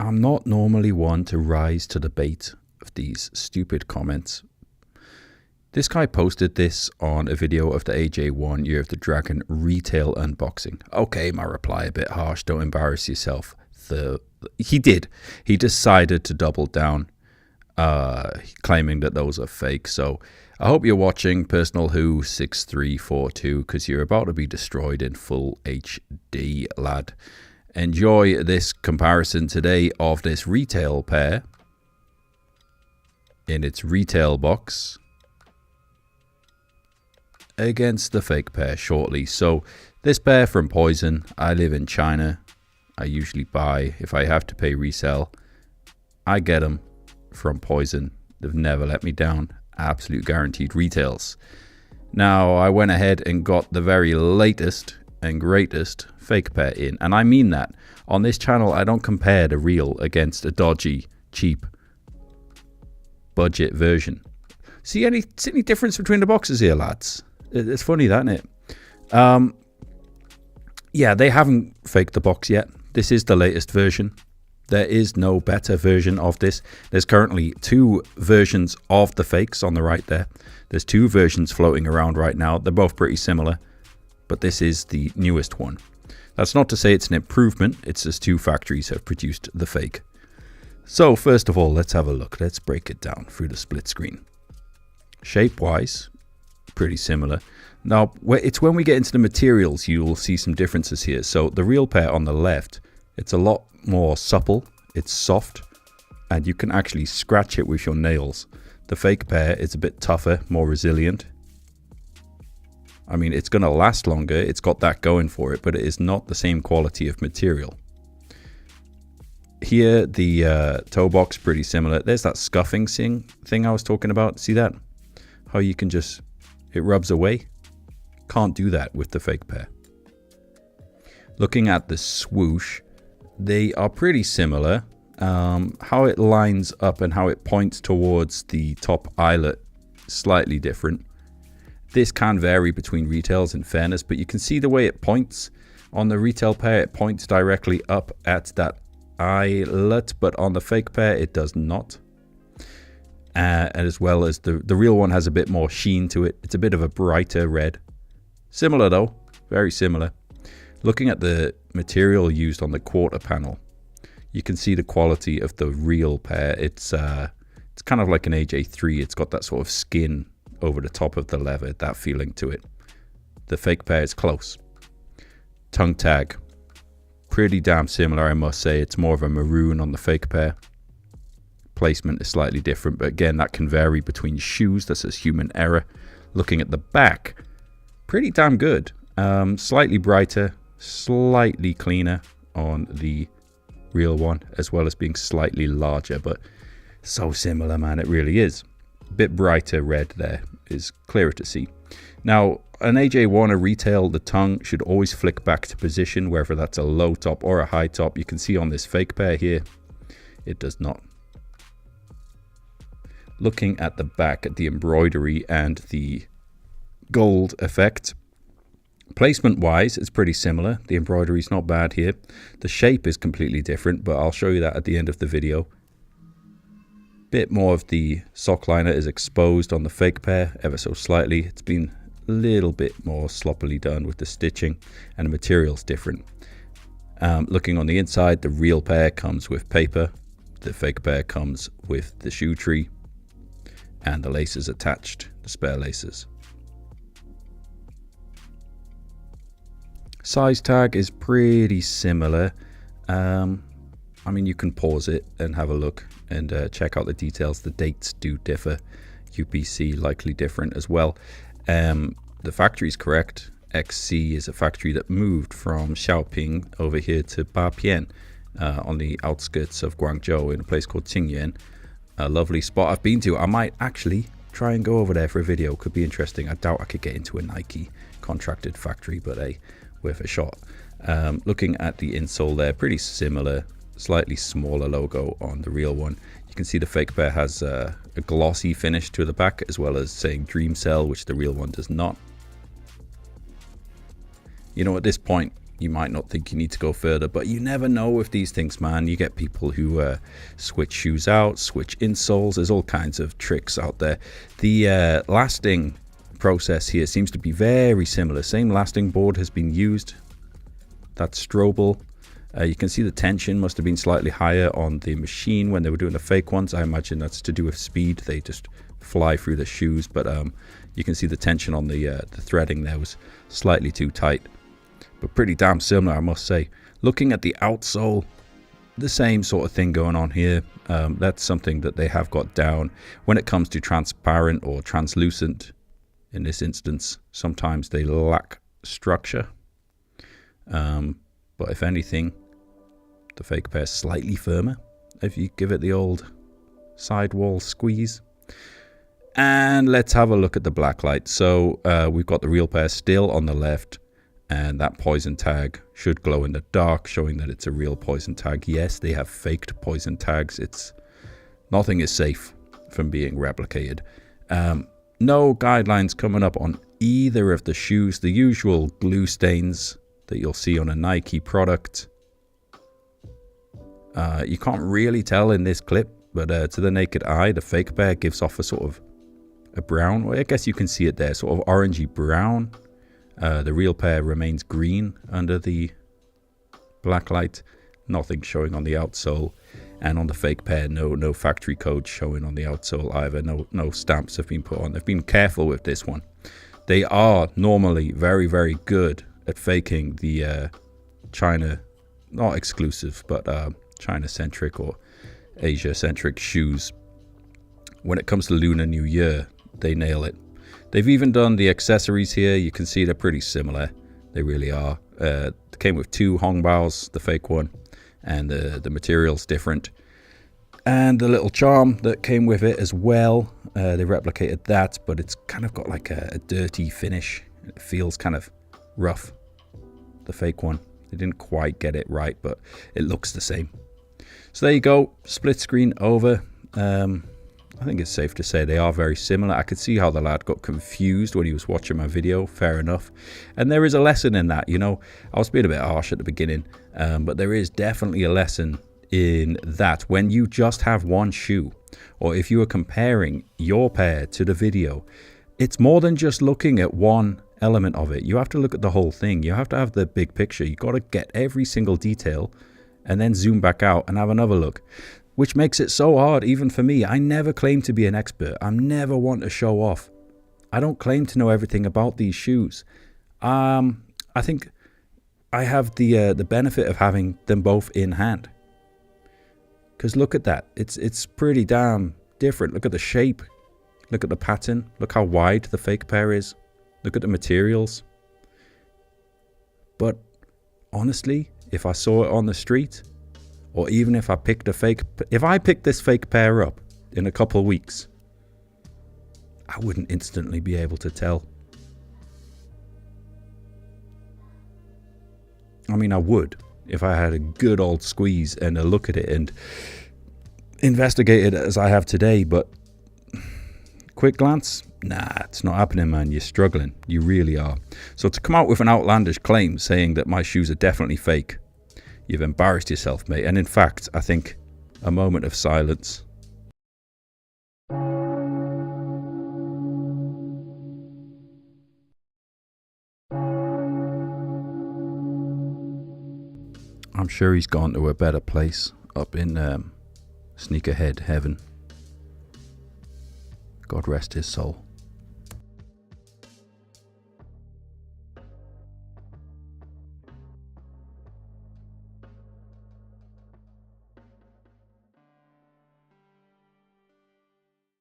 I'm not normally one to rise to the bait of these stupid comments. This guy posted this on a video of the AJ1 Year of the Dragon retail unboxing. Okay, my reply a bit harsh, don't embarrass yourself. He did. He decided to double down, claiming that those are fake. So I hope you're watching Personal Who 6342 because you're about to be destroyed in full HD, lad. Enjoy this comparison today of this retail pair in its retail box against the fake pair shortly. So this pair from Poison, I live in China. I usually buy, if I have to pay resale, I get them from Poison. They've never let me down. Absolute guaranteed retails. Now I went ahead and got the very latest and greatest fake pair in, and I mean that. On this channel I don't compare the real against a dodgy, cheap, budget version. See any difference between the boxes here, lads? It's funny, that, isn't it? Yeah, they haven't faked the box yet. This is the latest version. There is no better version of this. There's currently two versions of the fakes on the right there. There's two versions floating around right now. They're both pretty similar, but this is the newest one. That's not to say it's an improvement. It's just two factories have produced the fake. So first of all, let's have a look. Let's break it down through the split screen. Shape-wise, pretty similar. Now, it's when we get into the materials, you'll see some differences here. So the real pair on the left, it's a lot more supple. It's soft, and you can actually scratch it with your nails. The fake pair is a bit tougher, more resilient. I mean, it's going to last longer. It's got that going for it, but it is not the same quality of material. Here, the toe box, pretty similar. There's that scuffing thing I was talking about. See that? How you can just, it rubs away. Can't do that with the fake pair. Looking at the swoosh, they are pretty similar. How it lines up and how it points towards the top eyelet, slightly different. This can vary between retails, in fairness, but you can see the way it points. On the retail pair, it points directly up at that eyelet, but on the fake pair, it does not. As well as the real one has a bit more sheen to it. It's a bit of a brighter red. Similar though, very similar. Looking at the material used on the quarter panel, you can see the quality of the real pair. It's kind of like an AJ3. It's got that sort of skin over the top of the leather, that feeling to it. The fake pair is close. Tongue tag, pretty damn similar, I must say. It's more of a maroon on the fake pair. Placement is slightly different, but again, that can vary between shoes. This is human error. Looking at the back, pretty damn good. Slightly brighter, slightly cleaner on the real one, as well as being slightly larger, but so similar, man, it really is. A bit brighter red there is clearer to see. Now, an AJ1, a retail, the tongue should always flick back to position, whether that's a low top or a high top. You can see on this fake pair here, it does not. Looking at the back at the embroidery and the gold effect, placement wise it's pretty similar. The embroidery is not bad here. The shape is completely different, but I'll show you that at the end of the video. Bit more of the sock liner is exposed on the fake pair, ever so slightly. It's been a little bit more sloppily done with the stitching, and the material's different. Looking on the inside, the real pair comes with paper. The fake pair comes with the shoe tree and the laces attached, the spare laces. Size tag is pretty similar. I mean, you can pause it and have a look and check out the details. The dates do differ. UPC likely different as well. The factory is correct. XC is a factory that moved from Xiaoping over here to Bapian on the outskirts of Guangzhou in a place called Qingyuan. A lovely spot I've been to. I might actually try and go over there for a video. Could be interesting. I doubt I could get into a Nike contracted factory, but hey, worth a shot. Looking at the insole there, pretty similar. Slightly smaller logo on the real one. You can see the fake pair has a glossy finish to the back, as well as saying Dream Cell, which the real one does not. You know, at this point, you might not think you need to go further, but you never know with these things, man. You get people who switch shoes out, switch insoles. There's all kinds of tricks out there. The lasting process here seems to be very similar. Same lasting board has been used. That's Strobel. You can see the tension must have been slightly higher on the machine when they were doing the fake ones. I imagine that's to do with speed. They just fly through the shoes, but you can see the tension on the threading there was slightly too tight. But pretty damn similar, I must say. Looking at the outsole, the same sort of thing going on here. That's something that they have got down. When it comes to transparent or translucent, in this instance, sometimes they lack structure. But if anything, the fake pair is slightly firmer if you give it the old sidewall squeeze. And let's have a look at the blacklight. So we've got the real pair still on the left, and that poison tag should glow in the dark, showing that it's a real poison tag. Yes, they have faked poison tags. Nothing is safe from being replicated. No guidelines coming up on either of the shoes. The usual glue stains that you'll see on a Nike product. You can't really tell in this clip, but to the naked eye, the fake pair gives off a sort of a brown. Well, I guess you can see it there, sort of orangey brown. The real pair remains green under the black light. Nothing showing on the outsole, and on the fake pair, no factory code showing on the outsole either. No stamps have been put on. They've been careful with this one. They are normally very, very good at faking the China, not exclusive, but China-centric or Asia-centric shoes. When it comes to Lunar New Year, they nail it. They've even done the accessories here. You can see they're pretty similar. They really are. They came with two Hongbaos, the fake one, and the material's different. And the little charm that came with it as well. They replicated that, but it's kind of got like a dirty finish. It feels kind of rough, the fake one. They didn't quite get it right, but it looks the same. So there you go, split screen over. I think it's safe to say they are very similar. I could see how the lad got confused when he was watching my video, fair enough. And there is a lesson in that, you know. I was being a bit harsh at the beginning, but there is definitely a lesson in that. When you just have one shoe, or if you are comparing your pair to the video, it's more than just looking at one element of it. You have to look at the whole thing. You have to have the big picture. You got to get every single detail and then zoom back out and have another look, which makes it so hard even for me. I never claim to be an expert. I'm never one to show off. I don't claim to know everything about these shoes. I think I have the benefit of having them both in hand. Because look at that. It's pretty damn different. Look at the shape. Look at the pattern. Look how wide the fake pair is. Look at the materials. But honestly, if I saw it on the street, or even if I picked this fake pair up in a couple of weeks, I wouldn't instantly be able to tell. I mean, I would if I had a good old squeeze and a look at it and investigate it as I have today, but quick glance, nah, it's not happening, man. You're struggling. You really are. So to come out with an outlandish claim saying that my shoes are definitely fake, you've embarrassed yourself, mate. And in fact, I think a moment of silence. I'm sure he's gone to a better place up in sneakerhead heaven. God rest his soul.